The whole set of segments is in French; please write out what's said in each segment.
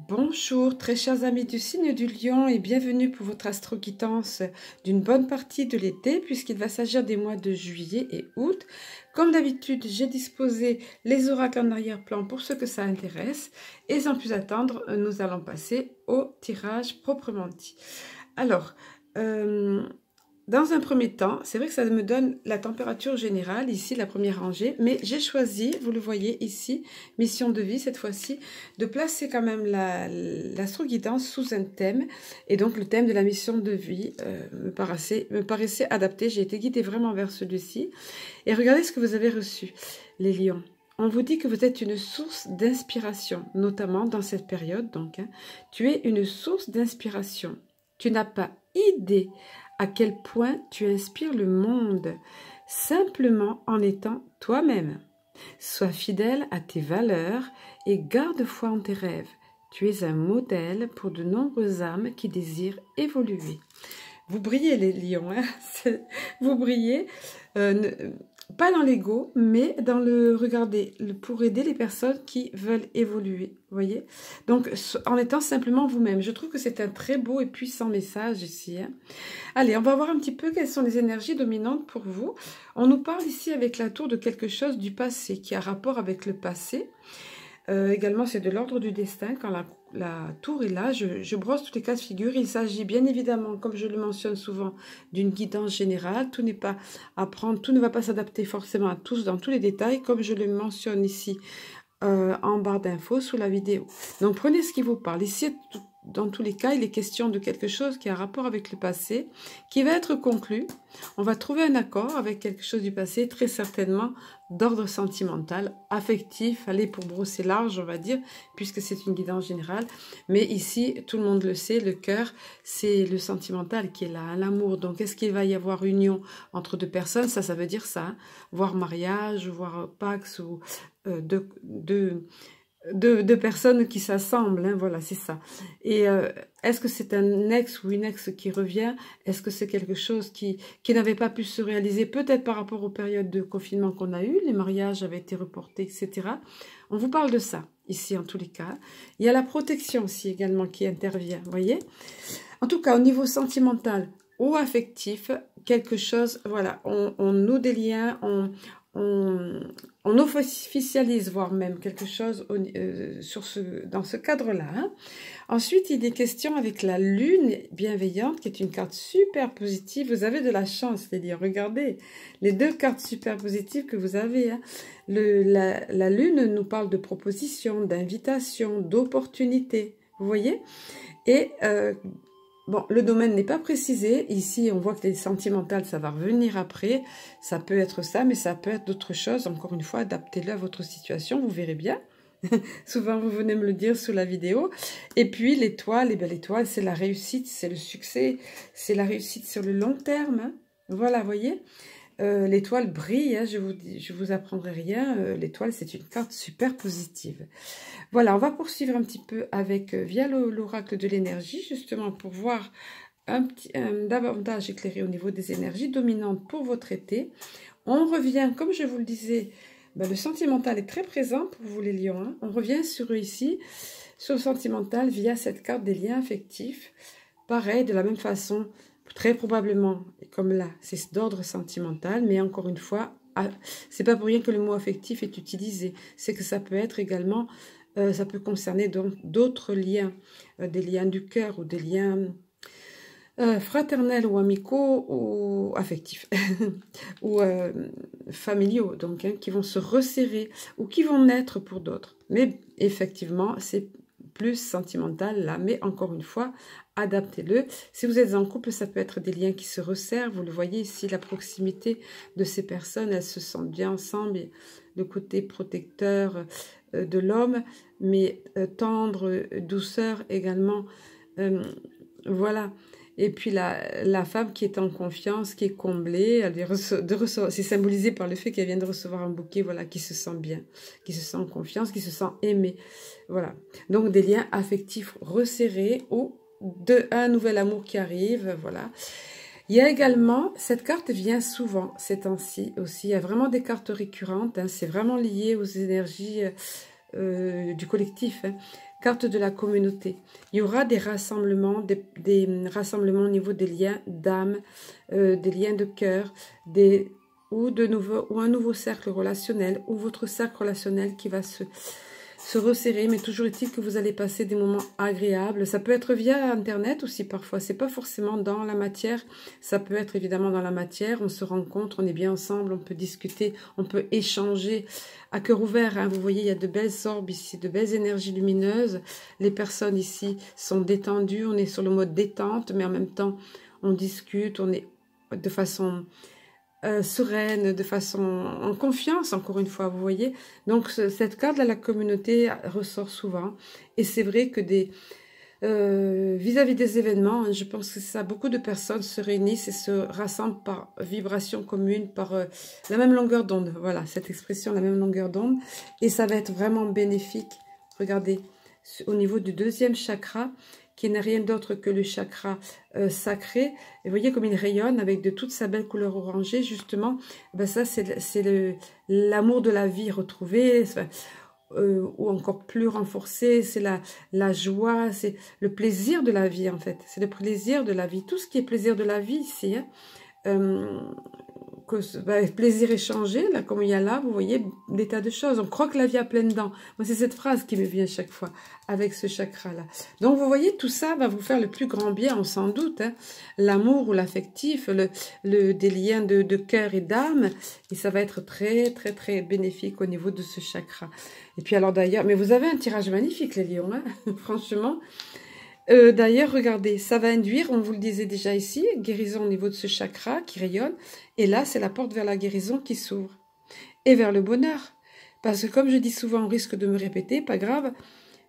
Bonjour, très chers amis du signe du Lion et bienvenue pour votre astro-guidance d'une bonne partie de l'été puisqu'il va s'agir des mois de juillet et août. Comme d'habitude, j'ai disposé les oracles en arrière-plan pour ceux que ça intéresse et sans plus attendre, nous allons passer au tirage proprement dit. Alors, dans un premier temps, c'est vrai que ça me donne la température générale, ici la première rangée, mais j'ai choisi, vous le voyez ici, mission de vie cette fois-ci, de placer quand même l'astro-guidance sous un thème, et donc le thème de la mission de vie me paraissait adapté, j'ai été guidée vraiment vers celui-ci, et regardez ce que vous avez reçu, les lions. On vous dit que vous êtes une source d'inspiration, notamment dans cette période, donc, tu es une source d'inspiration, tu n'as pas idée à quel point tu inspires le monde, simplement en étant toi-même. Sois fidèle à tes valeurs et garde foi en tes rêves. Tu es un modèle pour de nombreuses âmes qui désirent évoluer. Vous brillez les lions, hein. Vous brillez, pas dans l'ego, mais dans le, regardez, pour aider les personnes qui veulent évoluer, vous voyez. Donc, en étant simplement vous-même. Je trouve que c'est un très beau et puissant message ici, hein. Allez, on va voir un petit peu quelles sont les énergies dominantes pour vous. On nous parle ici avec la tour de quelque chose du passé, qui a rapport avec le passé. Également, c'est de l'ordre du destin. Quand la tour est là, je brosse toutes les cas de figure. Il s'agit bien évidemment, comme je le mentionne souvent, d'une guidance générale. Tout n'est pas à prendre, tout ne va pas s'adapter forcément à tous dans tous les détails, comme je le mentionne ici en barre d'infos sous la vidéo. Donc, prenez ce qui vous parle. Ici, dans tous les cas, il est question de quelque chose qui a rapport avec le passé, qui va être conclu. On va trouver un accord avec quelque chose du passé, très certainement d'ordre sentimental, affectif, allez pour brosser large, on va dire, puisque c'est une guidance générale. Mais ici, tout le monde le sait, le cœur, c'est le sentimental qui est là, l'amour. Donc, est-ce qu'il va y avoir union entre deux personnes? Ça veut dire ça, hein, voire mariage, voire pax, ou deux personnes qui s'assemblent, hein, voilà, c'est ça. Et est-ce que c'est un ex ou une ex qui revient? Est-ce que c'est quelque chose qui n'avait pas pu se réaliser, peut-être par rapport aux périodes de confinement qu'on a eues, les mariages avaient été reportés, etc. On vous parle de ça, ici, en tous les cas. Il y a la protection aussi, également, qui intervient, vous voyez? En tout cas, au niveau sentimental ou affectif, quelque chose, voilà, on noue des liens, on officialise, voire même quelque chose dans ce cadre-là. Hein. Ensuite, il est question avec la lune bienveillante, qui est une carte super positive. Vous avez de la chance, les lions. Regardez les deux cartes super positives que vous avez. Hein. La lune nous parle de propositions, d'invitations, d'opportunités. Vous voyez? Et bon, le domaine n'est pas précisé. Ici, on voit que les sentimentales, ça va revenir après. Ça peut être ça, mais ça peut être d'autres choses. Encore une fois, adaptez-le à votre situation, vous verrez bien. Souvent, vous venez me le dire sous la vidéo. Et puis, l'étoile, l'étoile, c'est la réussite, c'est le succès, c'est la réussite sur le long terme. Hein. Voilà, vous voyez, l'étoile brille, hein, je vous apprendrai rien. L'étoile, c'est une carte super positive. Voilà, on va poursuivre un petit peu avec via l'oracle de l'énergie, justement pour voir davantage éclairé au niveau des énergies dominantes pour votre été. On revient, comme je vous le disais, le sentimental est très présent pour vous les lions. Hein. On revient sur eux ici, sur le sentimental via cette carte des liens affectifs. Pareil, de la même façon, très probablement, comme là, c'est d'ordre sentimental, mais encore une fois, c'est pas pour rien que le mot affectif est utilisé. C'est que ça peut être également... ça peut concerner donc d'autres liens, des liens du cœur ou des liens fraternels ou amicaux ou affectifs ou familiaux, donc hein, qui vont se resserrer ou qui vont naître pour d'autres. Mais effectivement, c'est plus sentimental là, mais encore une fois, adaptez-le. Si vous êtes en couple, ça peut être des liens qui se resserrent. Vous le voyez ici, la proximité de ces personnes, elles se sentent bien ensemble. Et le côté protecteur de l'homme, mais tendre, douceur également. Voilà. Et puis la femme qui est en confiance, qui est comblée, c'est symbolisé par le fait qu'elle vient de recevoir un bouquet, voilà, qui se sent bien, qui se sent en confiance, qui se sent aimée. Voilà. Donc des liens affectifs resserrés ou un nouvel amour qui arrive, voilà. Il y a également, cette carte vient souvent ces temps-ci aussi, il y a vraiment des cartes récurrentes, hein, c'est vraiment lié aux énergies du collectif, hein. carte de la communauté. Il y aura des rassemblements, des rassemblements au niveau des liens d'âme, des liens de cœur, ou un nouveau cercle relationnel, ou votre cercle relationnel qui va se resserrer, mais toujours est-il que vous allez passer des moments agréables. Ça peut être via Internet aussi parfois, c'est pas forcément dans la matière, ça peut être évidemment dans la matière, on se rencontre, on est bien ensemble, on peut discuter, on peut échanger à cœur ouvert, hein. Vous voyez, il y a de belles orbes ici, de belles énergies lumineuses, les personnes ici sont détendues, on est sur le mode détente, mais en même temps, on discute, on est de façon sereine, de façon en confiance, encore une fois, vous voyez. Donc, cette carte de la communauté ressort souvent. Et c'est vrai que vis-à-vis des événements, hein, je pense que ça, beaucoup de personnes se réunissent et se rassemblent par vibration commune, par la même longueur d'onde. Voilà, cette expression, la même longueur d'onde. Et ça va être vraiment bénéfique. Regardez, au niveau du deuxième chakra, qui n'est rien d'autre que le chakra sacré. Et vous voyez comme il rayonne avec de toute sa belle couleur orangée, justement. Ben ça, c'est l'amour de la vie retrouvé, ou encore plus renforcé. C'est la joie, c'est le plaisir de la vie, en fait. C'est le plaisir de la vie. Tout ce qui est plaisir de la vie ici, hein, plaisir échangé, là, comme il y a là, vous voyez, des tas de choses. On croque la vie à pleines dents. Moi, c'est cette phrase qui me vient chaque fois avec ce chakra-là. Donc, vous voyez, tout ça va vous faire le plus grand bien, on s'en doute. Hein. L'amour ou l'affectif, des liens de cœur et d'âme. Et ça va être très, très, très bénéfique au niveau de ce chakra. Et puis, alors d'ailleurs, mais vous avez un tirage magnifique, les lions, hein, franchement. D'ailleurs, regardez, ça va induire, on vous le disait déjà ici, guérison au niveau de ce chakra qui rayonne. Et là, c'est la porte vers la guérison qui s'ouvre. Et vers le bonheur. Parce que comme je dis souvent, on risque de me répéter, pas grave,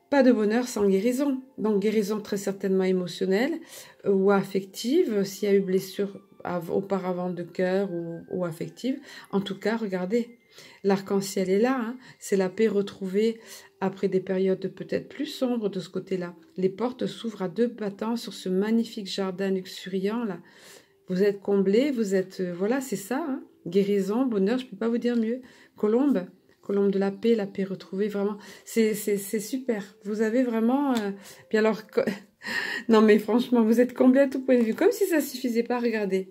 pas de bonheur sans guérison. Donc guérison très certainement émotionnelle ou affective, s'il y a eu blessure auparavant de cœur ou affective. En tout cas, regardez, l'arc-en-ciel est là, hein, c'est la paix retrouvée après des périodes peut-être plus sombres de ce côté-là. Les portes s'ouvrent à deux battants sur ce magnifique jardin luxuriant là. Vous êtes comblés, vous êtes... voilà, c'est ça, hein, guérison, bonheur, je ne peux pas vous dire mieux. Colombe de la paix retrouvée, vraiment, c'est super. Vous avez vraiment... Puis alors, non mais franchement, vous êtes comblés à tout point de vue, comme si ça ne suffisait pas, regardez.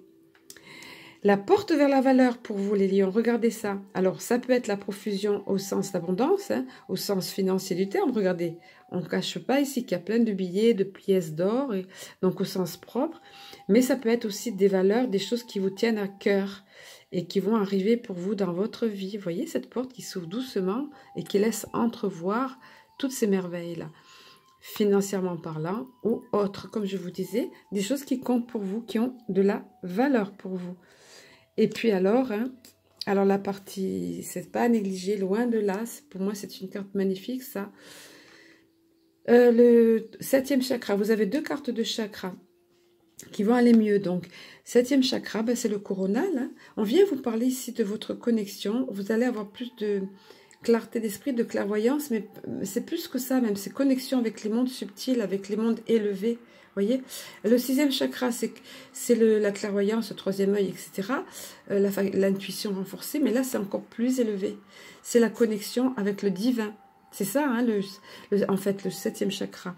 La porte vers la valeur pour vous, les lions, regardez ça. Alors, ça peut être la profusion au sens d'abondance, hein, au sens financier du terme. Regardez, on ne cache pas ici qu'il y a plein de billets, de pièces d'or, donc au sens propre. Mais ça peut être aussi des valeurs, des choses qui vous tiennent à cœur et qui vont arriver pour vous dans votre vie. Vous voyez cette porte qui s'ouvre doucement et qui laisse entrevoir toutes ces merveilles-là, financièrement parlant ou autres, comme je vous disais, des choses qui comptent pour vous, qui ont de la valeur pour vous. Et puis alors, hein, alors la partie, c'est pas à négliger, loin de là, pour moi c'est une carte magnifique ça. Le 7e chakra, vous avez deux cartes de chakra qui vont aller mieux. Donc, 7e chakra, ben, c'est le coronal. Hein. On vient vous parler ici de votre connexion. Vous allez avoir plus de clarté d'esprit, de clairvoyance, mais c'est plus que ça même. C'est connexion avec les mondes subtils, avec les mondes élevés. Vous voyez, le 6e chakra, c'est la clairvoyance, le 3e œil, etc. L'intuition renforcée, mais là, c'est encore plus élevé. C'est la connexion avec le divin. C'est ça, hein, en fait, le 7e chakra.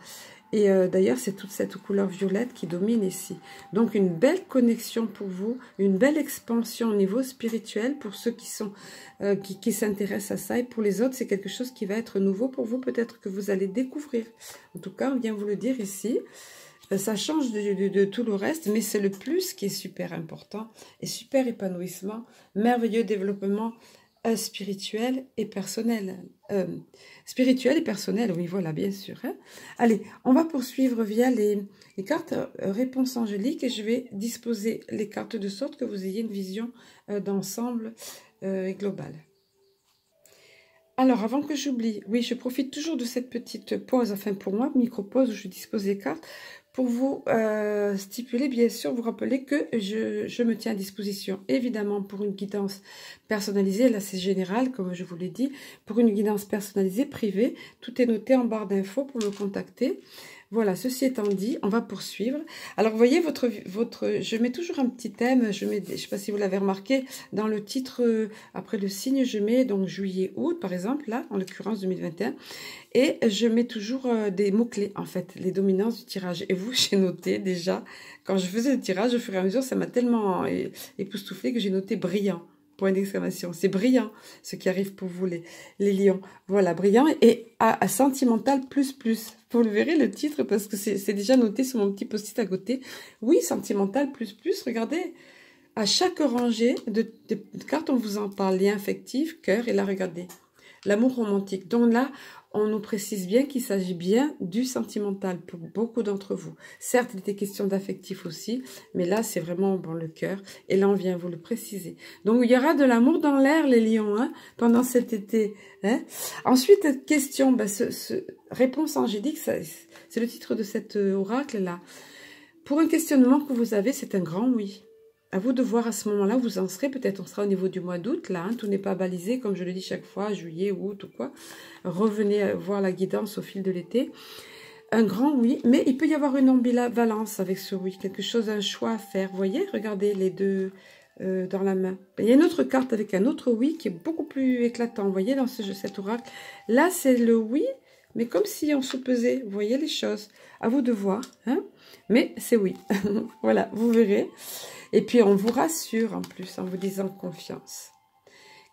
Et d'ailleurs, c'est toute cette couleur violette qui domine ici. Donc, une belle connexion pour vous, une belle expansion au niveau spirituel pour ceux qui s'intéressent à ça. Et pour les autres, c'est quelque chose qui va être nouveau pour vous, peut-être que vous allez découvrir. En tout cas, on vient vous le dire ici. Ça change de tout le reste, mais c'est le plus qui est super important. Et super épanouissement, merveilleux développement spirituel et personnel. Spirituel et personnel, oui, voilà, bien sûr. Hein. Allez, on va poursuivre via les cartes réponses angéliques et je vais disposer les cartes de sorte que vous ayez une vision d'ensemble globale. Alors, avant que j'oublie, oui, je profite toujours de cette petite pause, enfin pour moi, micro-pause où je dispose les cartes, pour vous stipuler, bien sûr, vous rappeler que je me tiens à disposition, évidemment, pour une guidance personnalisée. Là, c'est général, comme je vous l'ai dit. Pour une guidance personnalisée, privée, tout est noté en barre d'infos pour me contacter. Voilà, ceci étant dit, on va poursuivre. Alors, vous voyez, je mets toujours un petit thème, je ne sais pas si vous l'avez remarqué, dans le titre, après le signe, je mets donc juillet, août, par exemple, là, en l'occurrence 2021, et je mets toujours des mots-clés, en fait, les dominances du tirage. Et vous, j'ai noté déjà, quand je faisais le tirage, au fur et à mesure, ça m'a tellement époustouflé que j'ai noté brillant. Point d'exclamation. C'est brillant ce qui arrive pour vous les lions. Voilà, brillant et à sentimental plus plus. Vous le verrez le titre parce que c'est déjà noté sur mon petit post-it à côté. Oui, sentimental plus plus. Regardez, à chaque rangée de cartes, on vous en parle. Lien affectif, cœur et là, regardez. L'amour romantique. Donc là, on nous précise bien qu'il s'agit bien du sentimental pour beaucoup d'entre vous. Certes, il était question d'affectif aussi, mais là, c'est vraiment bon, le cœur. Et là, on vient vous le préciser. Donc, il y aura de l'amour dans l'air, les lions, hein, pendant cet été. Hein. Ensuite, question, réponse angélique, c'est le titre de cet oracle-là. Pour un questionnement que vous avez, c'est un grand oui. À vous de voir à ce moment-là où vous en serez. Peut-être on sera au niveau du mois d'août, là. Hein, tout n'est pas balisé, comme je le dis chaque fois, juillet, août ou quoi. Revenez voir la guidance au fil de l'été. Un grand oui, mais il peut y avoir une ambivalence avec ce oui. Quelque chose, un choix à faire. Vous voyez, regardez les deux dans la main. Il y a une autre carte avec un autre oui qui est beaucoup plus éclatant. Vous voyez, dans cet oracle. Là, c'est le oui, mais comme si on se pesait. Vous voyez les choses. À vous de voir. Hein, mais c'est oui. Voilà, vous verrez. Et puis, on vous rassure en plus en vous disant confiance.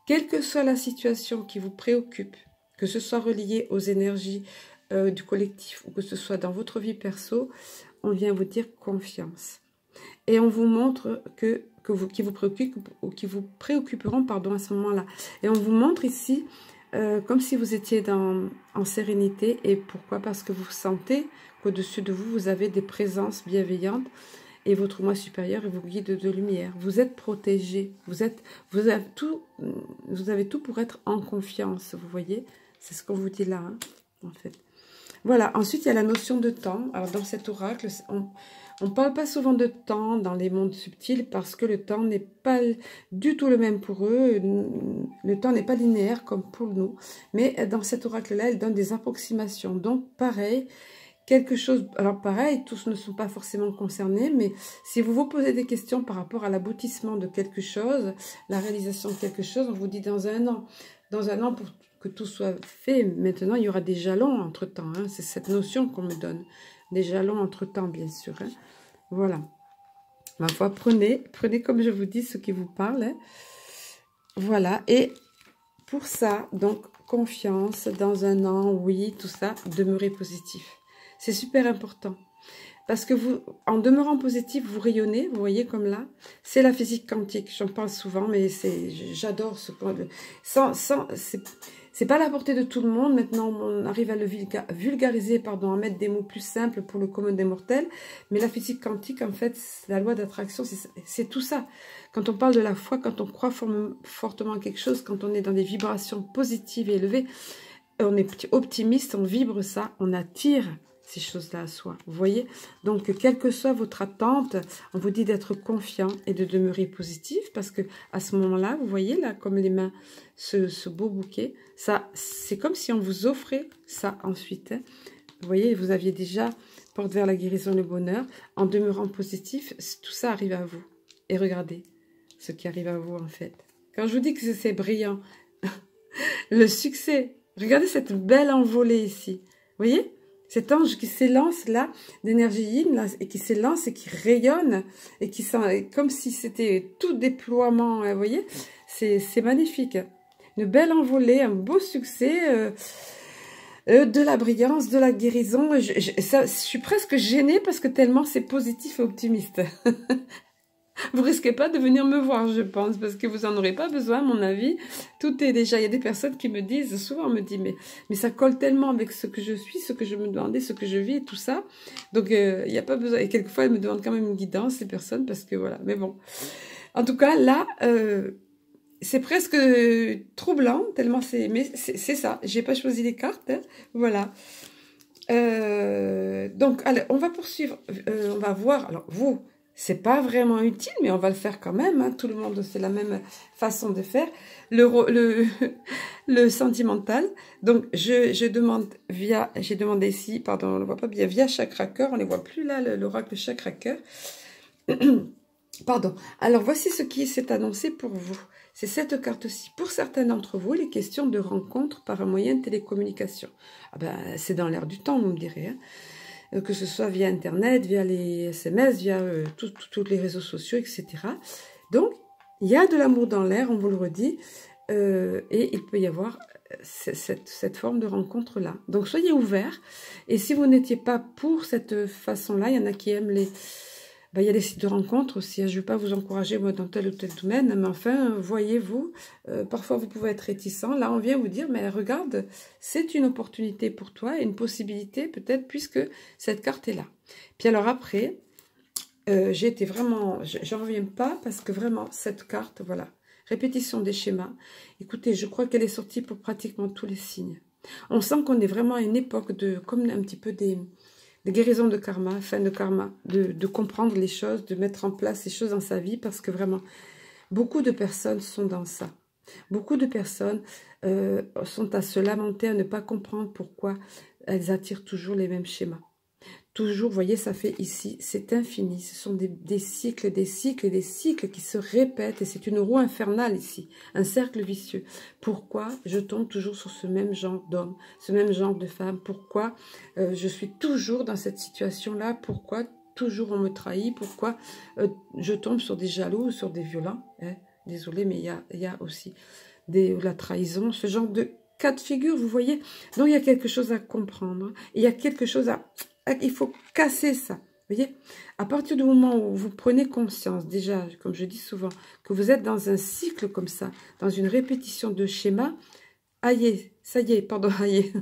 Quelle que soit la situation qui vous préoccupe, que ce soit relié aux énergies du collectif ou que ce soit dans votre vie perso, on vient vous dire confiance. Et on vous montre qui vous préoccupe ou qui vous préoccuperont pardon, à ce moment-là. Et on vous montre ici comme si vous étiez en sérénité. Et pourquoi? Parce que vous sentez qu'au-dessus de vous, vous avez des présences bienveillantes. Et votre moi supérieur et vos guides de lumière. Vous êtes protégés. Vous avez tout pour être en confiance. Vous voyez, c'est ce qu'on vous dit là, hein, en fait. Voilà. Ensuite, il y a la notion de temps. Alors, dans cet oracle, on ne parle pas souvent de temps dans les mondes subtils parce que le temps n'est pas du tout le même pour eux. Le temps n'est pas linéaire comme pour nous. Mais dans cet oracle-là, il donne des approximations. Donc, pareil. Quelque chose, alors pareil, tous ne sont pas forcément concernés, mais si vous vous posez des questions par rapport à l'aboutissement de quelque chose, la réalisation de quelque chose, on vous dit dans un an pour que tout soit fait, maintenant il y aura des jalons entre-temps, hein, c'est cette notion qu'on me donne, des jalons entre-temps bien sûr, hein. Voilà, ma foi, prenez comme je vous dis ce qui vous parle, hein. Voilà, et pour ça, donc confiance, dans un an, oui, tout ça, demeurez positif. C'est super important. Parce que vous, en demeurant positif, vous rayonnez, vous voyez comme là. C'est la physique quantique, j'en parle souvent, mais j'adore ce point de... C'est pas à la portée de tout le monde, maintenant on arrive à le vulgariser, pardon, à mettre des mots plus simples pour le commun des mortels. Mais la physique quantique, en fait, la loi d'attraction, c'est tout ça. Quand on parle de la foi, quand on croit fortement à quelque chose, quand on est dans des vibrations positives et élevées, on est optimiste, on vibre ça, on attire ces choses-là à soi. Vous voyez? Donc, quelle que soit votre attente, on vous dit d'être confiant et de demeurer positif parce que à ce moment-là, vous voyez là, comme les mains, ce beau bouquet, ça, c'est comme si on vous offrait ça ensuite. Hein. Vous voyez, vous aviez déjà porte vers la guérison, le bonheur. En demeurant positif, tout ça arrive à vous. Et regardez ce qui arrive à vous en fait. Quand je vous dis que c'est brillant, le succès, regardez cette belle envolée ici. Vous voyez? Cet ange qui s'élance là, d'énergie yin, là, et qui s'élance et qui rayonne, et qui sent comme si c'était tout déploiement, vous voyez, c'est magnifique. Une belle envolée, un beau succès, de la brillance, de la guérison. Je suis presque gênée parce que tellement c'est positif et optimiste. Vous risquez pas de venir me voir, je pense, parce que vous en aurez pas besoin, à mon avis. Tout est déjà... Il y a des personnes qui me disent, souvent on me dit, mais ça colle tellement avec ce que je suis, ce que je me demandais, ce que je vis, et tout ça. Donc, il n'y a pas besoin. Et quelquefois, elles me demandent quand même une guidance, ces personnes, parce que voilà. Mais bon. En tout cas, là, c'est presque troublant, tellement c'est... Mais c'est ça. J'ai pas choisi les cartes, hein. Voilà. Donc, allez, on va poursuivre. On va voir. Alors, vous... C'est pas vraiment utile, mais on va le faire quand même. Hein. Tout le monde, c'est la même façon de faire. Le sentimental. Donc, je demande via, j'ai demandé ici, pardon, on ne le voit pas bien, via Chakra Cœur. On ne les voit plus là, l'oracle Chakra Cœur. Pardon. Alors, voici ce qui s'est annoncé pour vous. C'est cette carte-ci. Pour certains d'entre vous, il est question de rencontre par un moyen de télécommunication. Ah ben, c'est dans l'air du temps, vous me direz. Hein. Que ce soit via Internet, via les SMS, via tous les réseaux sociaux, etc. Donc, il y a de l'amour dans l'air, on vous le redit, et il peut y avoir cette forme de rencontre-là. Donc, soyez ouverts, et si vous n'étiez pas pour cette façon-là, il y en a qui aiment les... Ben, il y a des sites de rencontres aussi, je ne vais pas vous encourager moi dans tel ou tel domaine, mais enfin, voyez-vous, parfois vous pouvez être réticent. Là, on vient vous dire, mais regarde, c'est une opportunité pour toi, une possibilité peut-être, puisque cette carte est là. Puis alors après, j'ai été vraiment, j'en reviens pas, parce que vraiment, cette carte, voilà, répétition des schémas. Écoutez, je crois qu'elle est sortie pour pratiquement tous les signes. On sent qu'on est vraiment à une époque de, comme un petit peu des guérisons de karma, fin de karma, de comprendre les choses, de mettre en place les choses dans sa vie, parce que vraiment, beaucoup de personnes sont dans ça. Beaucoup de personnes sont à se lamenter, à ne pas comprendre pourquoi elles attirent toujours les mêmes schémas. Toujours, vous voyez, ça fait ici, c'est infini. Ce sont des cycles, des cycles et des cycles qui se répètent. Et c'est une roue infernale ici, un cercle vicieux. Pourquoi je tombe toujours sur ce même genre d'homme, ce même genre de femme? Pourquoi je suis toujours dans cette situation-là? Pourquoi toujours on me trahit? Pourquoi je tombe sur des jaloux, sur des violents, hein? Désolée, mais il y a aussi la trahison, ce genre de cas de figure, vous voyez? Donc, il y a quelque chose à comprendre. Il y a quelque chose à... Il faut casser ça. Vous voyez? À partir du moment où vous prenez conscience, déjà, comme je dis souvent, que vous êtes dans un cycle comme ça, dans une répétition de schémas, aïe, ça y est, pardon, aïe,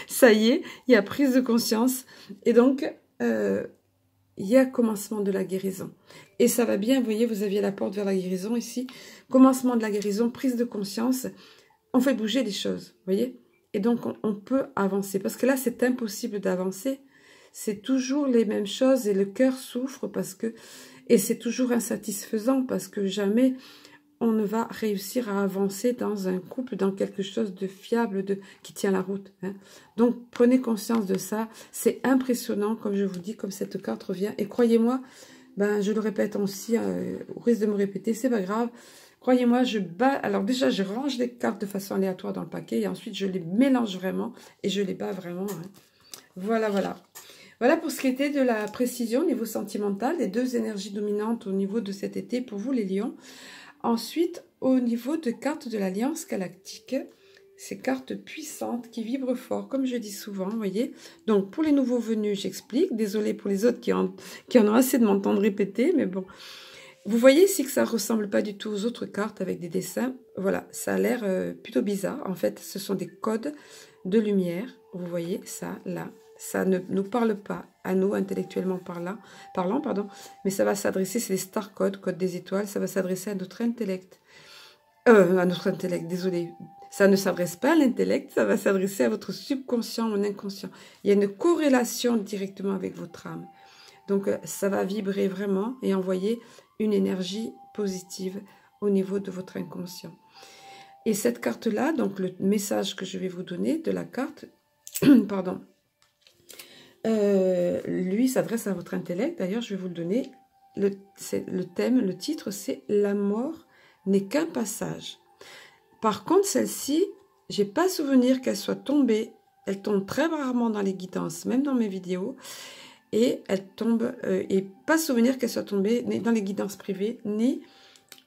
ça y est, il y a prise de conscience. Et donc, il y a commencement de la guérison. Et ça va bien, vous voyez, vous aviez la porte vers la guérison ici. Commencement de la guérison, prise de conscience. On fait bouger les choses, vous voyez? Et donc, on peut avancer. Parce que là, c'est impossible d'avancer. C'est toujours les mêmes choses et le cœur souffre parce que... Et c'est toujours insatisfaisant parce que jamais on ne va réussir à avancer dans un couple, dans quelque chose de fiable, qui tient la route. Hein. Donc, prenez conscience de ça. C'est impressionnant, comme je vous dis, comme cette carte revient. Et croyez-moi, ben, je le répète aussi, au risque de me répéter, c'est pas grave. Croyez-moi, alors déjà, je range les cartes de façon aléatoire dans le paquet et ensuite, je les mélange vraiment et je les bats vraiment. Hein. Voilà, voilà. Voilà pour ce qui était de la précision au niveau sentimental, les deux énergies dominantes au niveau de cet été pour vous, les lions. Ensuite, au niveau de cartes de l'Alliance galactique, ces cartes puissantes qui vibrent fort, comme je dis souvent, vous voyez. Donc, pour les nouveaux venus, j'explique. Désolée pour les autres qui en ont assez de m'entendre répéter, mais bon. Vous voyez ici que ça ne ressemble pas du tout aux autres cartes avec des dessins. Voilà, ça a l'air plutôt bizarre. En fait, ce sont des codes de lumière. Vous voyez ça, là. Ça ne nous parle pas à nous, intellectuellement parlant, mais ça va s'adresser, c'est les star codes, code des étoiles, ça va s'adresser à notre intellect. À notre intellect, désolé. Ça ne s'adresse pas à l'intellect, ça va s'adresser à votre subconscient ou inconscient. Il y a une corrélation directement avec votre âme. Donc, ça va vibrer vraiment et envoyer une énergie positive au niveau de votre inconscient. Et cette carte-là, donc le message que je vais vous donner de la carte, pardon, lui s'adresse à votre intellect. D'ailleurs, je vais vous le donner. Le thème, le titre, c'est « La mort n'est qu'un passage ». Par contre, celle-ci, j'ai pas souvenir qu'elle soit tombée. Elle tombe très rarement dans les guidances, même dans mes vidéos. Et elle tombe, et pas souvenir qu'elle soit tombée ni dans les guidances privées, ni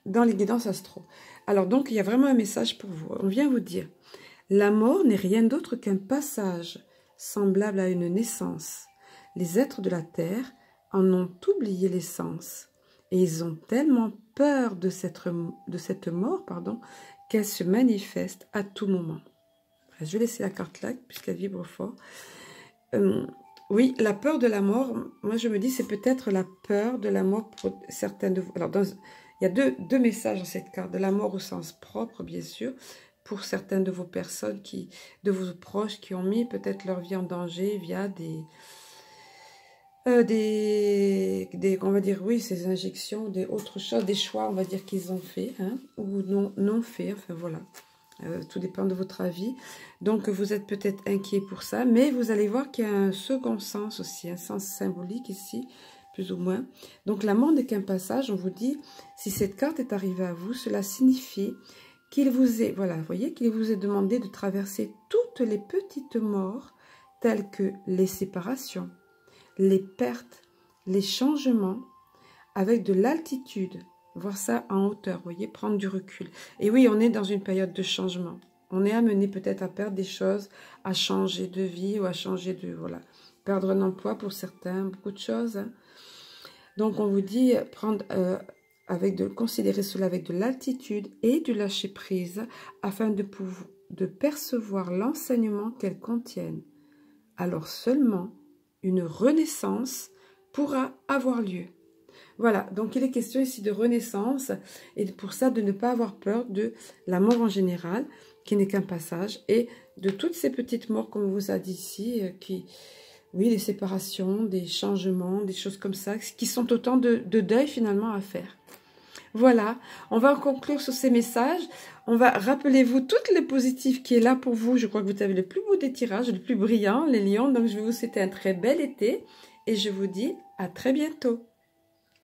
dans les guidances astro. Alors donc, il y a vraiment un message pour vous. On vient vous dire, la mort n'est rien d'autre qu'un passage, semblable à une naissance. Les êtres de la terre en ont oublié l'essence, et ils ont tellement peur de cette mort, qu'elle se manifeste à tout moment. Je vais laisser la carte là, puisqu'elle vibre fort. Oui, la peur de la mort, moi je me dis, c'est peut-être la peur de la mort pour certains de vous. Alors, il y a deux messages dans cette carte, de la mort au sens propre, bien sûr, pour certaines de vos personnes, de vos proches qui ont mis peut-être leur vie en danger via On va dire, oui, ces injections, autres choses, des choix, on va dire, qu'ils ont fait, hein, ou non fait, enfin voilà. Tout dépend de votre avis. Donc, vous êtes peut-être inquiet pour ça, mais vous allez voir qu'il y a un second sens aussi, un sens symbolique ici, plus ou moins. Donc, la mort n'est qu'un passage, on vous dit, si cette carte est arrivée à vous, cela signifie qu'il vous est, voilà, vous voyez, qu'il vous est demandé de traverser toutes les petites morts, telles que les séparations, les pertes, les changements, avec de l'altitude, voir ça en hauteur, vous voyez, prendre du recul. Et oui, on est dans une période de changement. On est amené peut-être à perdre des choses, à changer de vie ou à changer de, voilà, perdre un emploi pour certains, beaucoup de choses. Hein. Donc, on vous dit prendre, considérer cela avec de l'altitude et du lâcher-prise afin de percevoir l'enseignement qu'elles contiennent. Alors seulement, une renaissance pourra avoir lieu. Voilà, donc il est question ici de renaissance et pour ça de ne pas avoir peur de la mort en général, qui n'est qu'un passage, et de toutes ces petites morts, comme on vous a dit ici, oui, des séparations, des changements, des choses comme ça, qui sont autant de deuil finalement à faire. Voilà, on va conclure sur ces messages. On va, rappelez-vous, toutes les positives qui est là pour vous. Je crois que vous avez le plus beau des tirages, le plus brillant, les lions. Donc, je vais vous souhaiter un très bel été et je vous dis à très bientôt.